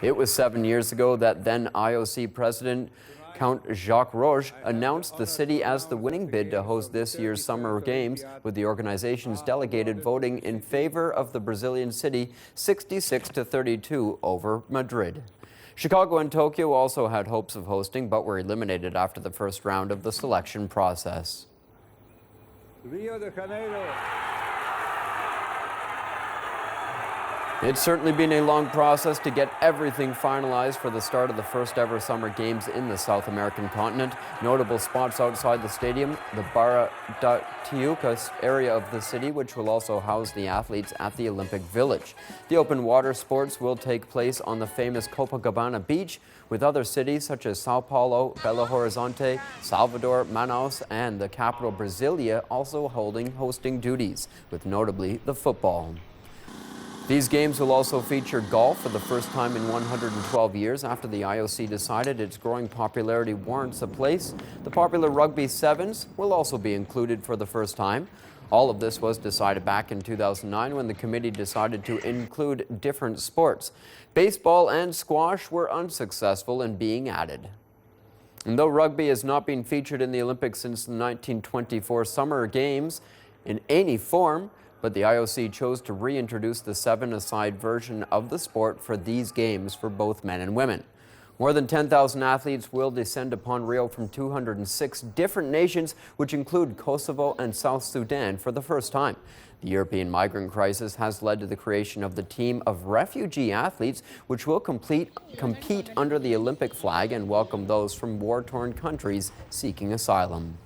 It was 7 years ago that then IOC President Count Jacques Rouge announced the city as the winning bid to host this year's Summer Games, with the organization's delegated voting in favor of the Brazilian city 66-32 over Madrid. Chicago and Tokyo also had hopes of hosting, but were eliminated after the first round of the selection process. Rio de Janeiro. It's certainly been a long process to get everything finalized for the start of the first ever Summer Games in the South American continent. Notable spots outside the stadium, the Barra da Tijuca area of the city, which will also house the athletes at the Olympic Village. The open water sports will take place on the famous Copacabana beach, with other cities such as Sao Paulo, Belo Horizonte, Salvador, Manaus, and the capital Brasilia also hosting duties, with notably the football. These games will also feature golf for the first time in 112 years after the IOC decided its growing popularity warrants a place. The popular rugby sevens will also be included for the first time. All of this was decided back in 2009 when the committee decided to include different sports. Baseball and squash were unsuccessful in being added. And though rugby has not been featured in the Olympics since the 1924 Summer Games in any form, but the IOC chose to reintroduce the seven-a-side version of the sport for these games for both men and women. More than 10,000 athletes will descend upon Rio from 206 different nations, which include Kosovo and South Sudan for the first time. The European migrant crisis has led to the creation of the team of refugee athletes, which will compete under the Olympic flag and welcome those from war-torn countries seeking asylum.